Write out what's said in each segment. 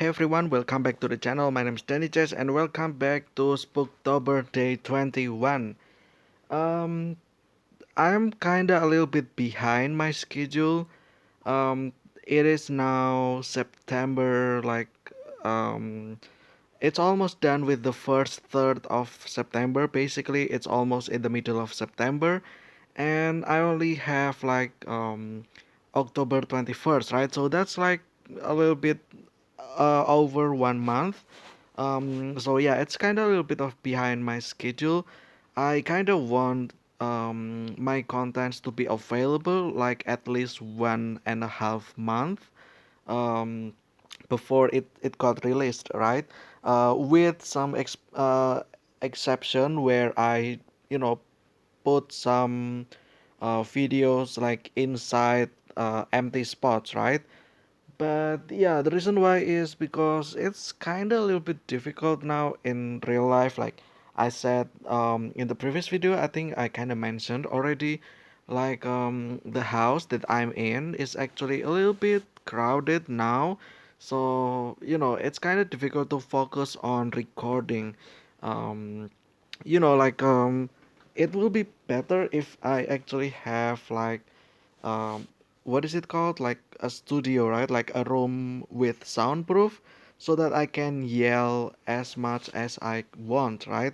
Hey everyone, welcome back to the channel. My name is Danny Chess and welcome back to Spooktober Day 21. Um, I'm kinda a little bit behind my schedule. Um, it is now September, um, it's almost done with the first third of September. Basically, it's almost in the middle of September, and I only have October 21st, right? So that's like a little bit over 1 month. So yeah, it's kind of a little bit of behind my schedule. I kind of want my contents to be available like at least 1.5 month um, before it got released, right? With some exception where I, you know, put some videos like inside empty spots, right? But yeah, the reason why is because it's kind of a little bit difficult now in real life. Like I said in the previous video, I think I kind of mentioned already, the house that I'm in is actually a little bit crowded now. So, it's kind of difficult to focus on recording. Um, it will be better if I actually have um, what is it called? Like a studio, right? Like a room with soundproof so that I can yell as much as I want, right?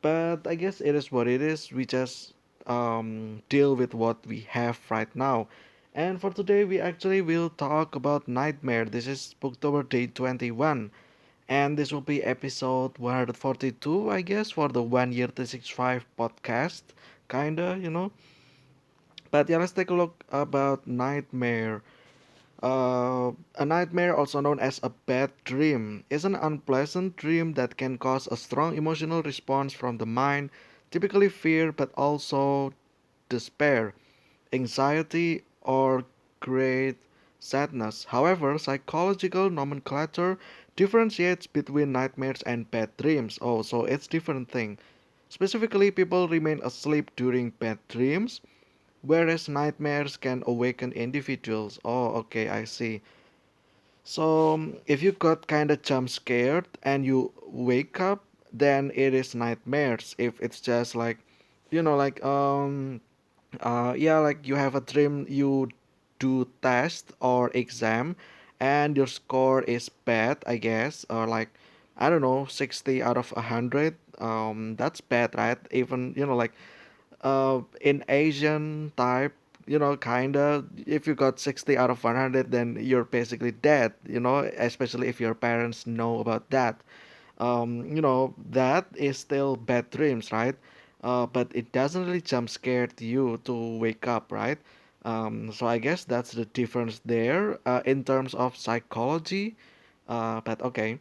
But I guess it is what it is. We just deal with what we have right now. And for today, we actually will talk about Nightmare. This is Spooktober Day 21. And this will be episode 142, I guess, for the 1 year 365 podcast. Kinda. But yeah, let's take a look about nightmare. A nightmare, also known as a bad dream, is an unpleasant dream that can cause a strong emotional response from the mind, typically fear, but also despair, anxiety, or great sadness. However, psychological nomenclature differentiates between nightmares and bad dreams. Oh, so it's different thing. Specifically, people remain asleep during bad dreams, whereas nightmares can awaken individuals. Oh, okay, I see. So, if you got kind of jump scared and you wake up, then it is nightmares. If it's just like, you know, like, yeah, like you have a dream, you do test or exam, and your score is bad, I guess, or like, I don't know, 60 out of 100. That's bad, right? Even, in Asian type, kinda, if you got 60 out of 100, then you're basically dead, especially if your parents know about that. That is still bad dreams, right? But it doesn't really jump scare you to wake up, right? So I guess that's the difference there in terms of psychology. But okay.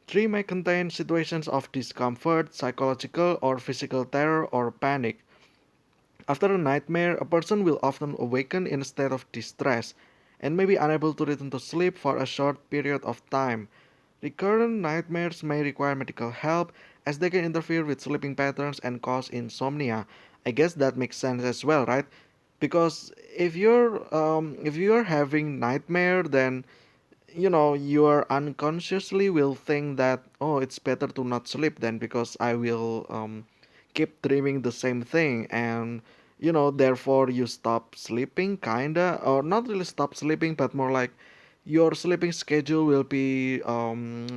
Dream may contain situations of discomfort, psychological or physical terror or panic. After a nightmare, a person will often awaken in a state of distress and may be unable to return to sleep for a short period of time. Recurrent nightmares may require medical help as they can interfere with sleeping patterns and cause insomnia. I guess that makes sense as well, right? Because if you're having nightmare, then you are unconsciously will think that, oh, it's better to not sleep then because I will keep dreaming the same thing, and therefore you stop sleeping, kinda, or not really stop sleeping, but more like your sleeping schedule will be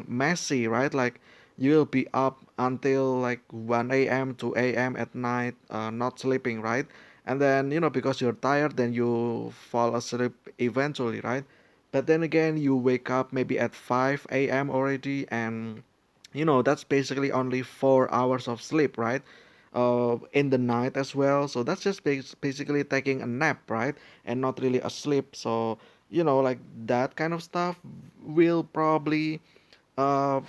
messy, right? Like you will be up until like 1 a.m. to a.m. at night, not sleeping, right? And then because you're tired, then you fall asleep eventually, right? But then again, you wake up maybe at 5 a.m. already, and that's basically only 4 hours of sleep, right? In the night as well. So that's just basically taking a nap, right? And not really asleep. So, like that kind of stuff will probably, uh,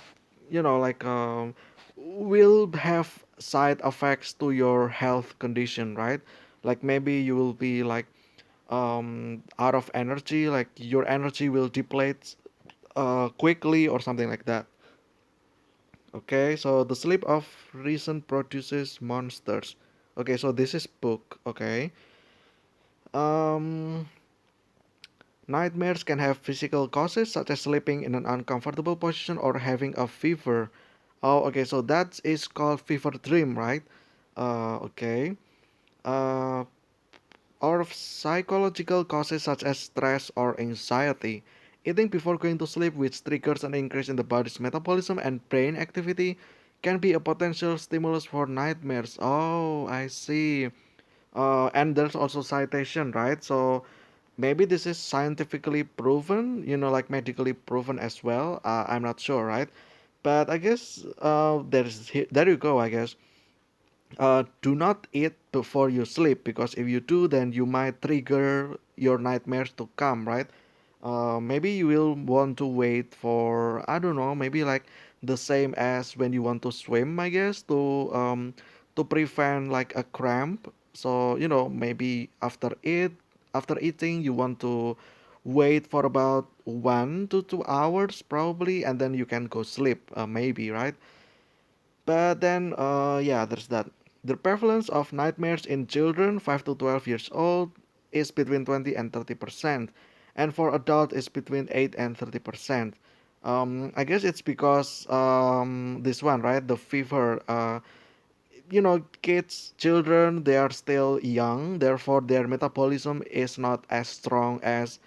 you know, like, um, will have side effects to your health condition, right? Like maybe you will be like out of energy, like your energy will deplete quickly or something like that. Okay, so the sleep of reason produces monsters. Okay, so this is book. Okay, um Nightmares can have physical causes such as sleeping in an uncomfortable position or having a fever. Oh, okay, so that is called fever dream, right? Okay. Uh, or psychological causes such as stress or anxiety. Eating before going to sleep, which triggers an increase in the body's metabolism and brain activity, can be a potential stimulus for nightmares. Oh, I see. And there's also citation, right? So maybe this is scientifically proven, like medically proven as well. I'm not sure, right? But I guess there you go. I guess do not eat before you sleep, because if you do, then you might trigger your nightmares to come, right? Maybe you will want to wait for, I don't know, maybe like the same as when you want to swim, I guess, to prevent like a cramp. So maybe after eating you want to wait for about 1 to 2 hours probably, and then you can go sleep, maybe, right? But then, yeah, there's that. The prevalence of nightmares in children 5 to 12 years old is between 20 and 30%, and for adults is between 8 and 30%. I guess it's because this one, right? The fever. Kids, children, they are still young, therefore their metabolism is not as strong as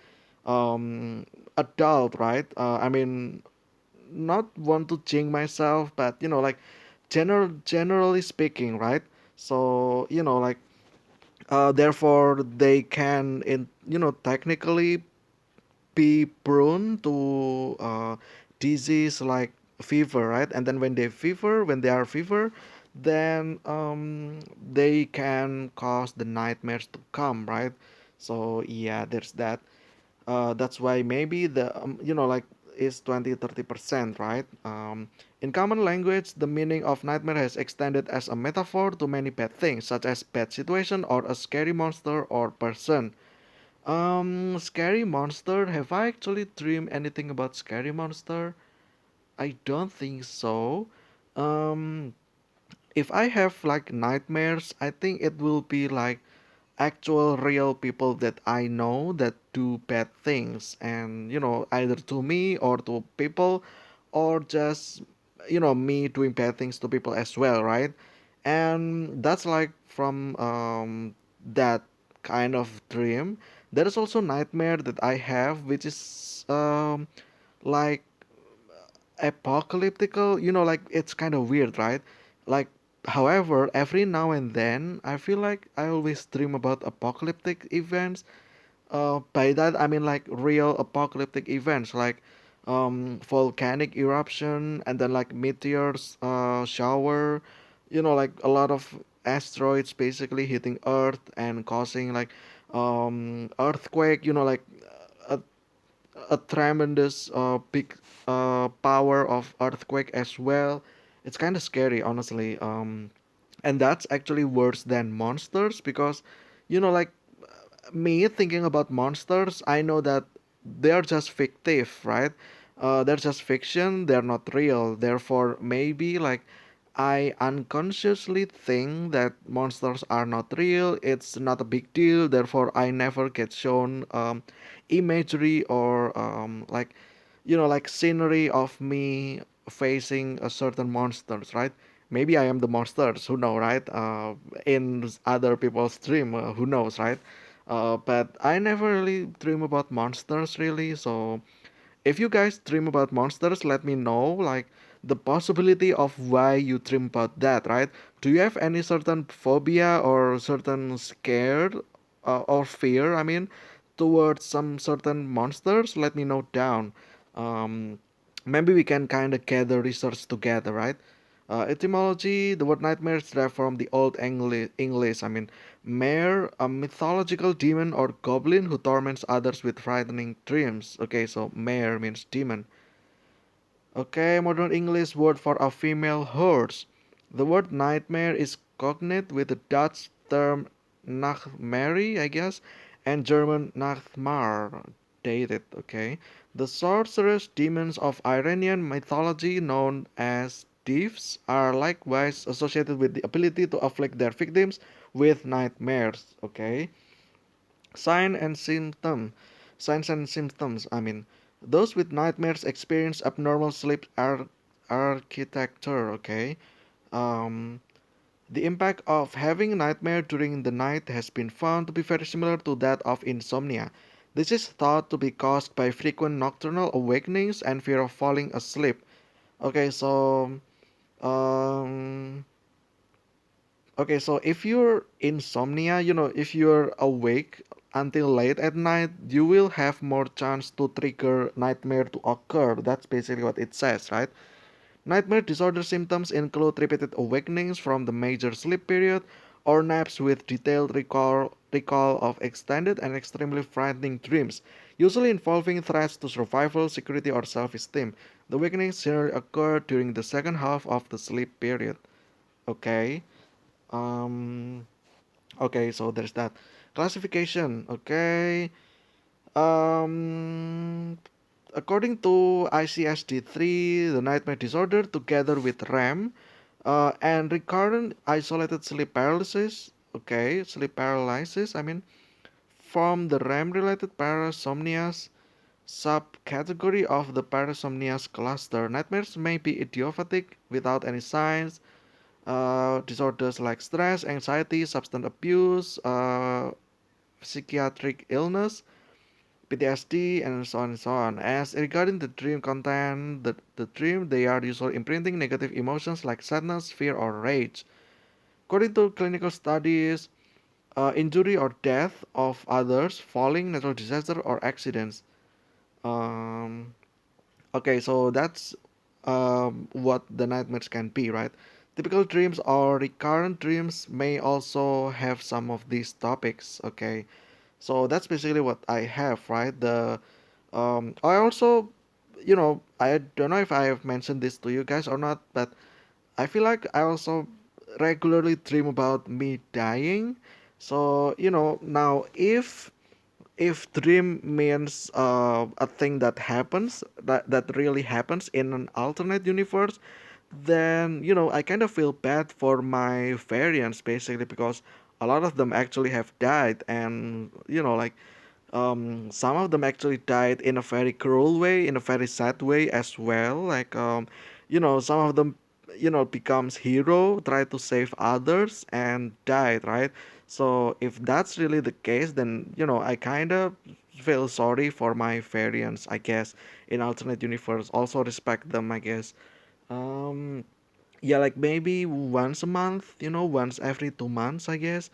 adult, right? I mean, not want to jinx myself, but like generally speaking, right? So like therefore they can technically be prone to disease like fever, right? And then when they are fever, then they can cause the nightmares to come, right? So yeah, there's that. That's why maybe the like is 20-30%, right? In common language, the meaning of nightmare has extended as a metaphor to many bad things, such as bad situation or a scary monster or person. Scary monster. Have I actually dreamed anything about scary monster? I don't think so. Um, if I have like nightmares, I think it will be like actual real people that I know that do bad things, and either to me or to people, or just me doing bad things to people as well, right? And that's like from that kind of dream. There is also nightmare that I have, which is like apocalyptical, like it's kind of weird, right? Like, however, every now and then I feel like I always dream about apocalyptic events. By that I mean like real apocalyptic events, like volcanic eruption, and then like meteors shower, like a lot of asteroids basically hitting earth and causing like earthquake, like a a tremendous big power of earthquake as well. It's kind of scary, honestly. And that's actually worse than monsters, because like me thinking about monsters, I know that they're just fictive, right? They're just fiction, they're not real. Therefore, maybe like I unconsciously think that monsters are not real, it's not a big deal, therefore I never get shown imagery or like scenery of me facing a certain monsters, right? Maybe I am the monsters, who know, right? In other people's dream, who knows, right? But I never really dream about monsters, really. So if you guys dream about monsters, let me know, like the possibility of why you dream about that, right? Do you have any certain phobia or certain scared or fear, I mean, towards some certain monsters? Let me know down. Um, Maybe we can kind of gather research together, right? Etymology, the word nightmare is derived from the Old English. I mean, mare, a mythological demon or goblin who torments others with frightening dreams. Okay, so mare means demon. Okay, modern English word for a female horse. The word nightmare is cognate with the Dutch term nachtmerrie, I guess, and German Nachtmar, dated. Okay, the sorceress demons of Iranian mythology, known as thieves, are likewise associated with the ability to afflict their victims with nightmares. Okay, sign and symptom. signs and symptoms. Those with nightmares experience abnormal sleep architecture. Okay. Um, the impact of having a nightmare during the night has been found to be very similar to that of insomnia. This is thought to be caused by frequent nocturnal awakenings and fear of falling asleep. Okay, so um, so if you're insomnia, if you're awake until late at night, you will have more chance to trigger nightmare to occur. That's basically what it says, right? Nightmare disorder symptoms include repeated awakenings from the major sleep period or naps with detailed recall of extended and extremely frightening dreams, usually involving threats to survival, security, or self-esteem. The awakenings generally occur during the second half of the sleep period. Okay. Um okay, so there's that. Classification. Okay. Um According to ICSD-3, the nightmare disorder, together with REM and recurrent isolated sleep paralysis, okay, sleep paralysis, from the REM-related parasomnias subcategory of the parasomnias cluster. Nightmares may be idiopathic without any signs. Disorders like stress, anxiety, substance abuse, psychiatric illness, PTSD, and so on and so on. As regarding the dream content, the dream, they are usually imprinting negative emotions like sadness, fear, or rage. According to clinical studies, injury or death of others, falling, natural disaster, or accidents. Um, okay, so that's what the nightmares can be, right? Typical dreams or recurrent dreams may also have some of these topics. Okay, so that's basically what I have, right? I also, I don't know if I have mentioned this to you guys or not, but I feel like I also regularly dream about me dying. So, now if dream means a thing that happens, that really happens in an alternate universe, then I kind of feel bad for my variants basically, because a lot of them actually have died, and like some of them actually died in a very cruel way, in a very sad way as well. Like some of them becomes hero, try to save others and died, right? So if that's really the case, then I kind of feel sorry for my variants, I guess, in alternate universe. Also respect them, I guess. um yeah, like maybe once a month, once every 2 months, I guess.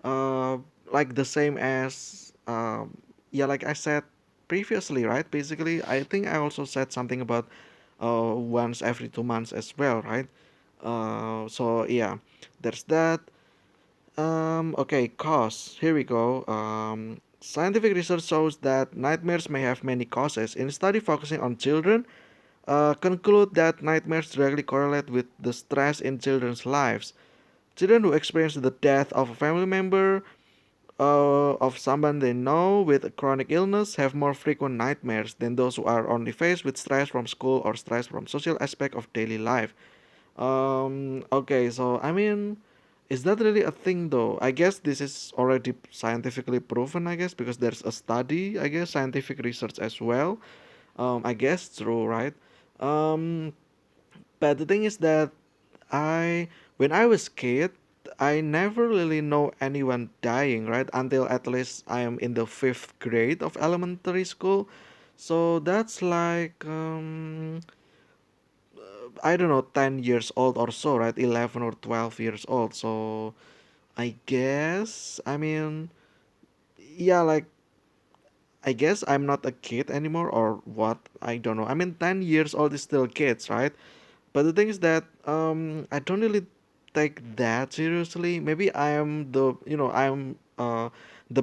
uh like the same as yeah, like I said previously, right? Basically, I think I also said something about once every 2 months as well, right? So yeah, there's that. Okay, cause, here we go. Scientific research shows that nightmares may have many causes. In a study focusing on children, conclude that nightmares directly correlate with the stress in children's lives. Children who experience the death of a family member, of someone they know with a chronic illness, have more frequent nightmares than those who are only faced with stress from school or stress from social aspect of daily life. Okay, so is that really a thing though? I guess this is already scientifically proven, I guess, because there's a study, I guess, scientific research as well. I guess true, right? Um, but the thing is that I, when I was kid, I never really know anyone dying, right? Until at least I am in the fifth grade of elementary school. So that's like I don't know, 10 years old or so, right? 11 or 12 years old. So I guess yeah, like I guess I'm not a kid anymore or what? I don't know. 10 years old is still kids, right? But the thing is that I don't really take that seriously. Maybe I am the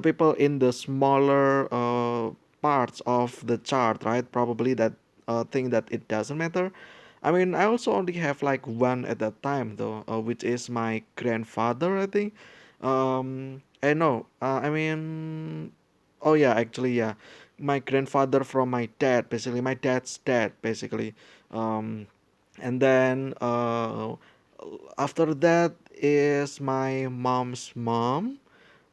people in the smaller parts of the chart, right? Probably that think that it doesn't matter. I also only have like one at that time though, which is my grandfather, I think. I know. Oh yeah, actually yeah, my grandfather from my dad, basically my dad's dad, basically. Um, and then after that is my mom's mom.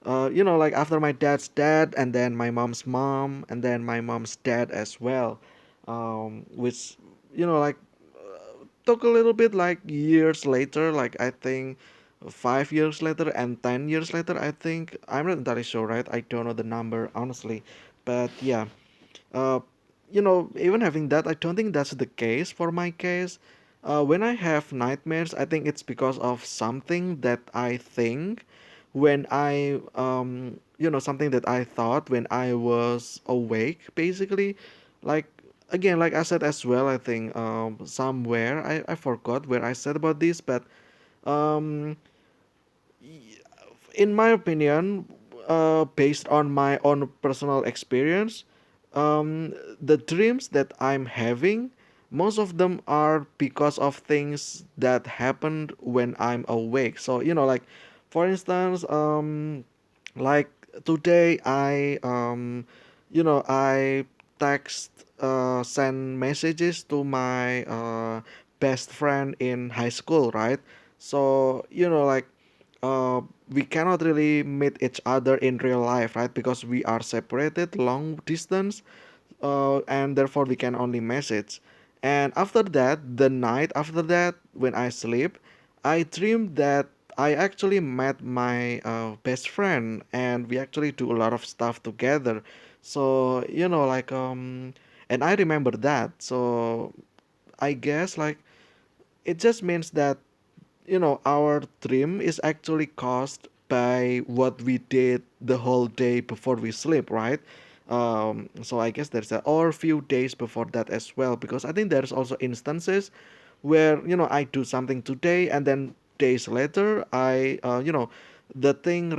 like after my dad's dad, and then my mom's mom, and then my mom's dad as well, which like took a little bit like years later, like I think 5 years later and 10 years later. I think I'm not entirely sure, right? I don't know the number honestly, but yeah, uh, even having that, I don't think that's the case for my case. When I have nightmares, I think it's because of something that I think when something that I thought when I was awake, basically. Like, again, like I said as well, I think somewhere, I forgot where I said about this, but um, in my opinion, based on my own personal experience, the dreams that I'm having, most of them are because of things that happened when I'm awake. So, like, for instance, like today, I send messages to my best friend in high school, right? So, like, uh, we cannot really meet each other in real life, right? Because we are separated long distance, and therefore we can only message. And after that, the night after that, when I sleep, I dream that I actually met my best friend, and we actually do a lot of stuff together. So, like, and I remember that. So I guess, like, it just means that our dream is actually caused by what we did the whole day before we sleep, right? So I guess there's a or few days before that as well, because I think there's also instances where I do something today, and then days later the thing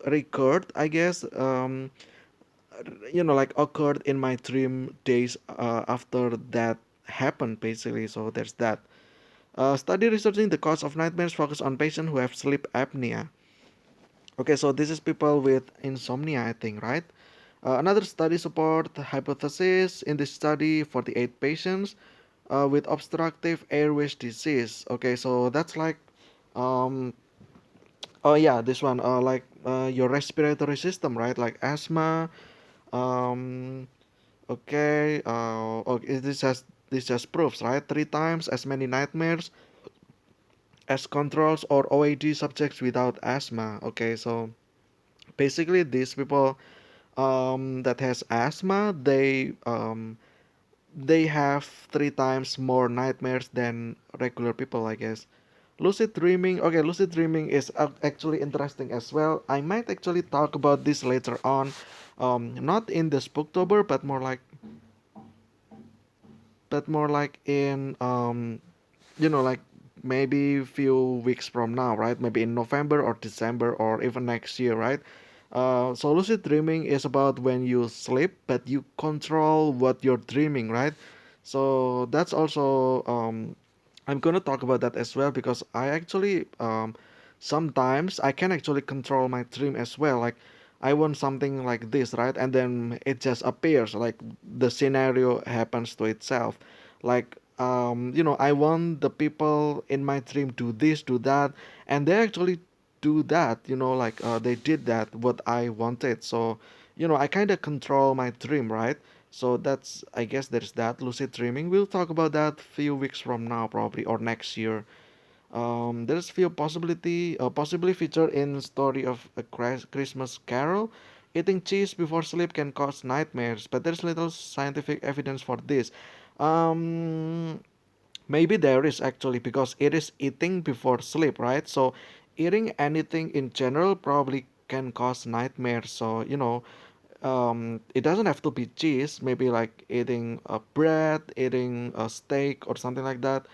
recurred, I guess, like occurred in my dream days after that happened, basically. So there's that. Study researching the cause of nightmares focus on patients who have sleep apnea. Okay, so this is people with insomnia, I think, right? Another study support the hypothesis. In this study, 48 patients with obstructive airways disease. Okay, so that's like, um, oh yeah, this one, like your respiratory system, right? Like asthma. Um, okay, okay, this just proves, right? Three times as many nightmares as controls or OAD subjects without asthma. Okay, so basically these people that has asthma, they have three times more nightmares than regular people, I guess. Lucid dreaming. Okay, lucid dreaming is actually interesting as well. I might actually talk about this later on, not in the Spooktober, but more like in like maybe few weeks from now, right? Maybe in November or December or even next year, right? So lucid dreaming is about when you sleep, but you control what you're dreaming, right? So that's also I'm gonna talk about that as well, because I actually sometimes I can actually control my dream as well. Like I want something like this, right? And then it just appears, like the scenario happens to itself. Like I want the people in my dream do this, do that, and they actually do that. Like they did that what I wanted. So I kind of control my dream, right? So that's, I guess, there's that lucid dreaming. We'll talk about that few weeks from now, probably, or next year. There's few possibly featured in story of a Christmas Carol. Eating cheese before sleep can cause nightmares, but there's little scientific evidence for this. Um, Maybe there is actually, because it is eating before sleep, right? So eating anything in general probably can cause nightmares. So it doesn't have to be cheese. Maybe like eating a bread, eating a steak, or something like that.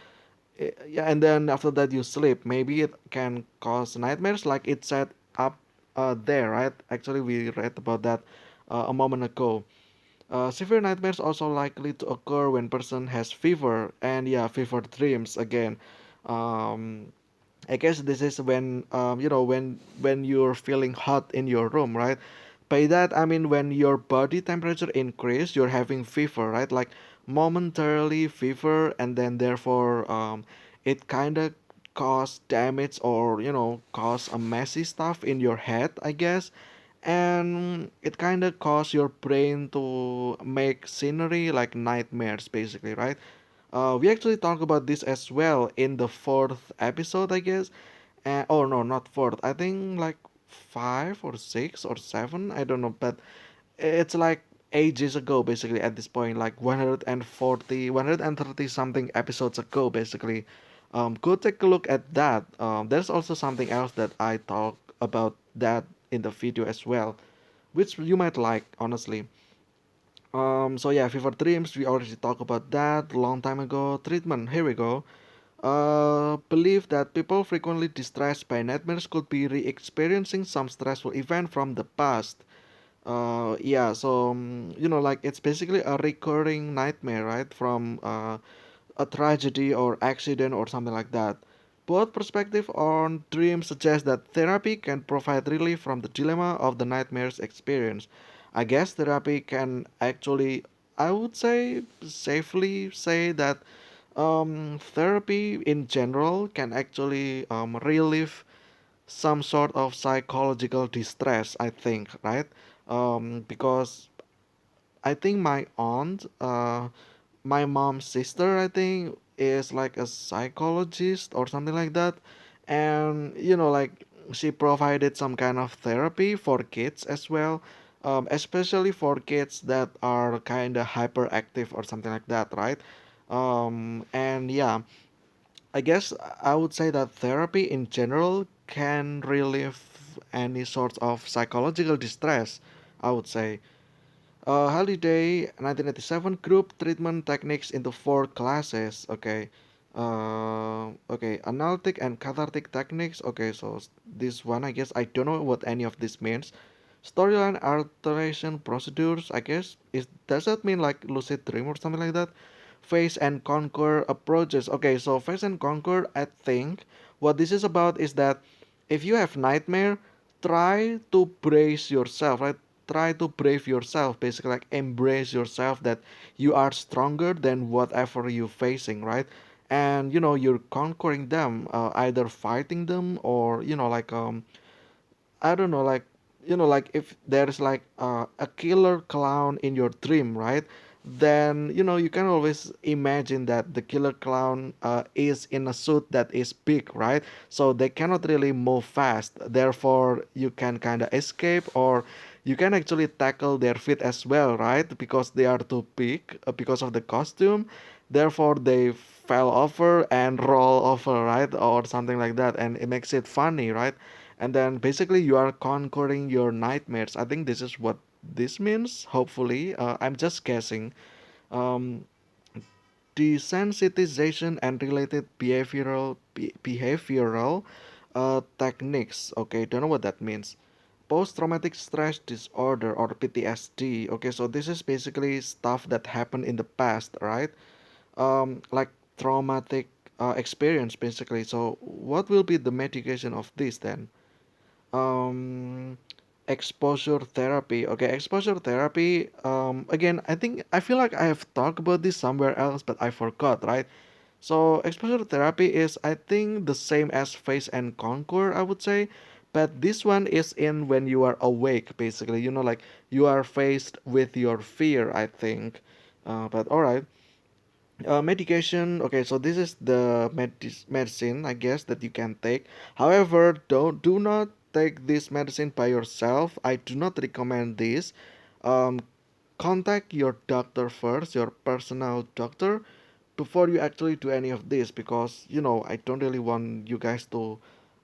Yeah, and then after that you sleep. Maybe it can cause nightmares, like it said up there, right? Actually, we read about that a moment ago. Severe nightmares also likely to occur when person has fever, and yeah, fever dreams again. Um, I guess this is when when you're feeling hot in your room, right? By that I mean when your body temperature increase, you're having fever, right? Like momentarily fever, and then therefore it kind of cause damage or cause a messy stuff in your head, I guess. And it kind of cause your brain to make scenery like nightmares, basically, right? We actually talk about this as well in the fourth episode, I guess. Oh no, not fourth. I think like five or six or seven. I don't know, but it's like ages ago, basically. At this point, like 140, 130 something episodes ago, basically. Go take a look at that. There's also something else that I talk about that in the video as well, which you might like, honestly. So yeah, fever dreams. We already talked about that long time ago. Treatment. Here we go. Believe that people frequently distressed by nightmares could be re-experiencing some stressful event from the past. Yeah, so like it's basically a recurring nightmare, right? From a tragedy or accident or something like that. Both perspective on dreams suggest that therapy can provide relief from the dilemma of the nightmares experience. I guess therapy can actually, I would say, safely say that therapy in general can actually relieve some sort of psychological distress, I think, right? Because I think my mom's sister, I think, is like a psychologist or something like that. And, like she provided some kind of therapy for kids as well, especially for kids that are kind of hyperactive or something like that, right? And yeah, I guess I would say that therapy in general can relieve any sort of psychological distress, I would say. Holiday 1987 group treatment techniques into four classes. Okay. Okay, analytic and cathartic techniques. Okay, so this one, I guess I don't know what any of this means. Storyline alteration procedures, I guess. Does that mean like lucid dream or something like that? Face and conquer approaches. Okay, so face and conquer, I think what this is about is that if you have nightmare, try to brace yourself, right? Try to brave yourself, basically like embrace yourself that you are stronger than whatever you're facing, right? And you're conquering them, either fighting them or like I don't know, like like if there's like a killer clown in your dream, right? Then you can always imagine that the killer clown is in a suit that is big, right? So they cannot really move fast. Therefore, you can kind of escape, or you can actually tackle their feet as well, right? Because they are too big because of the costume. Therefore, they fell over and roll over, right, or something like that, and it makes it funny, right? And then basically you are conquering your nightmares. I think this is what this means, hopefully. I'm just guessing. um, Desensitization and related behavioral techniques. Okay, don't know what that means. Post traumatic stress disorder or PTSD. Okay, so this is basically stuff that happened in the past, right? Like traumatic experience, basically. So what will be the medication of this then? um Exposure therapy. Okay, exposure therapy, again, I feel like I have talked about this somewhere else, but I forgot, right? So exposure therapy is, I think, the same as face and conquer, I would say, but this one is in when you are awake, basically, like you are faced with your fear, I think. But all right. Medication. Okay, so this is the medicine, I guess, that you can take. However, do not take this medicine by yourself. I do not recommend this. Um, Contact your doctor first, your personal doctor, before you actually do any of this, because I don't really want you guys to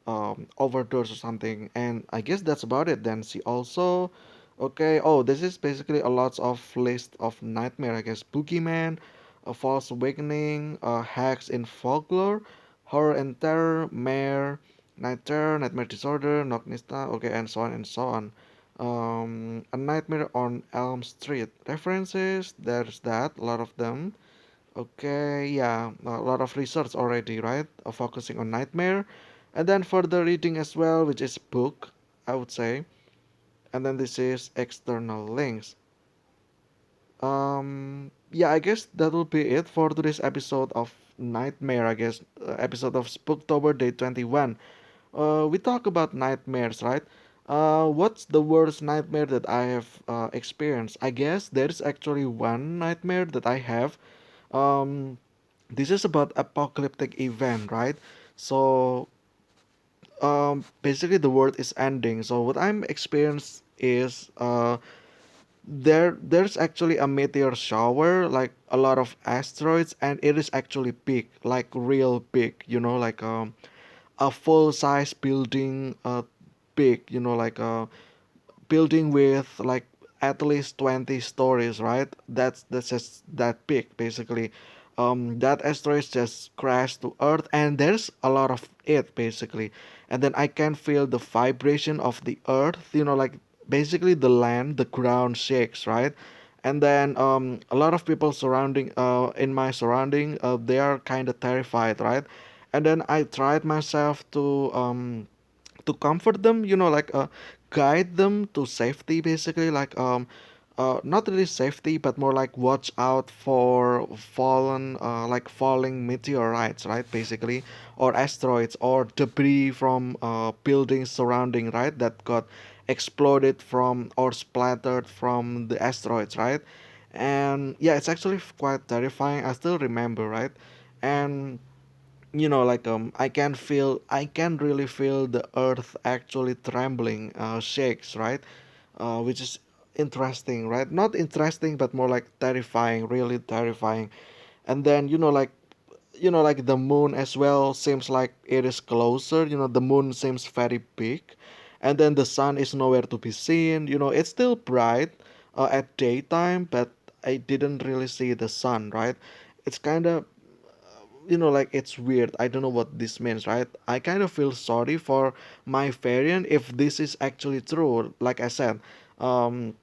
overdose or something. And I guess that's about it. Then see also, okay. Oh, this is basically a lot of list of nightmare. I guess boogeyman, a false awakening, hacks in folklore, horror and terror, mare, night terror, nightmare disorder, nocturnista. Okay, and so on and so on. A Nightmare on Elm Street references. There's that, a lot of them. Okay, yeah, a lot of research already, right? Focusing on nightmare, and then further reading as well, which is book, I would say. And then this is external links. yeah, I guess that will be it for today's episode of Nightmare. I guess episode of Spooktober Day 21. We talk about nightmares, right? What's the worst nightmare that I have experienced? I guess there's actually one nightmare that I have. Um, this is about apocalyptic event, right? So basically the world is ending. So what I'm experienced is there's actually a meteor shower, like a lot of asteroids, and it is actually big, like real big. Like a full size building, big. Like a building with like at least 20 stories, right? That's just that big basically. That asteroid just crashed to earth and there's a lot of it basically. And then I can feel the vibration of the earth, like basically the land, the ground shakes, right? And then a lot of people surrounding in my surrounding, they are kind of terrified, right? And then I tried myself to comfort them, like guide them to safety basically, like not really safety but more like watch out for falling meteorites, right, basically, or asteroids or debris from buildings surrounding, right, that got exploded from or splattered from the asteroids, right. And yeah, it's actually quite terrifying. I still remember, right. And like I can really feel the earth actually trembling, shakes, right, which is interesting, right, not interesting but more like terrifying, really terrifying. And then like the moon as well seems like it is closer, the moon seems very big, and then the sun is nowhere to be seen, it's still bright at daytime, but I didn't really see the sun, right. It's kind of, like it's weird. I don't know what this means, right? I kind of feel sorry for my variant if this is actually true. Like I said, um,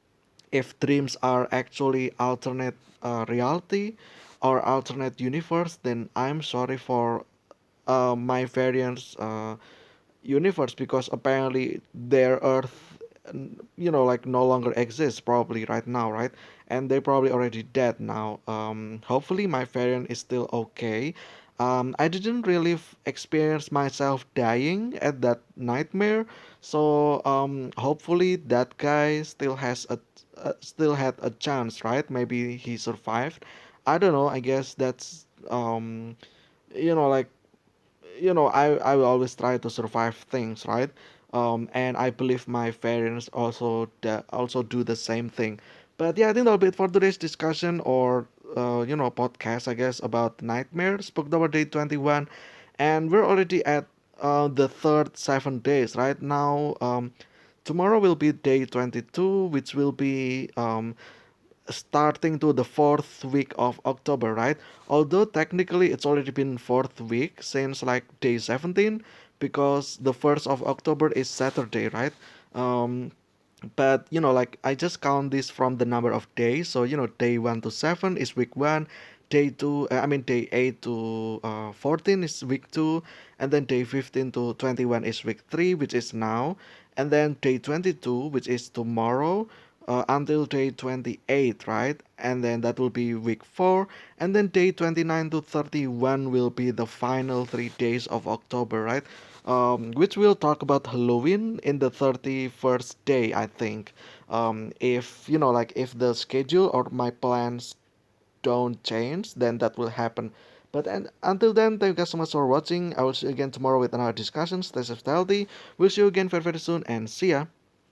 if dreams are actually alternate reality or alternate universe, then I'm sorry for my variants universe, because apparently their Earth, like no longer exists probably right now, right? And they're probably already dead now. Hopefully my variant is still okay. I didn't really experience myself dying at that nightmare, so hopefully that guy still had a chance, right? Maybe he survived. I don't know. I guess that's like I will always try to survive things, right? And I believe my parents also do the same thing. But yeah, I think that'll be it for today's discussion or podcast, I guess, about nightmare Spooktober Day 21, and we're already at the third 7 days right now. Tomorrow will be day 22, which will be starting to the fourth week of October, right? Although technically it's already been fourth week since like day 17, because the 1st of October is Saturday, right? Um, but like I just count this from the number of days. So day 1 to 7 is week one, day two, I mean day 8 to 14 is week two, and then day 15 to 21 is week three, which is now, and then day 22, which is tomorrow, until day 28, right? And then that will be week 4, and then day 29 to 31 will be the final 3 days of October, right? Which we'll talk about Halloween in the 31st day, I think. If like if the schedule or my plans don't change, then that will happen. But until then, thank you guys so much for watching. I will see you again tomorrow with another discussion. Stay safe, stay healthy. We'll see you again very, very soon, and see ya.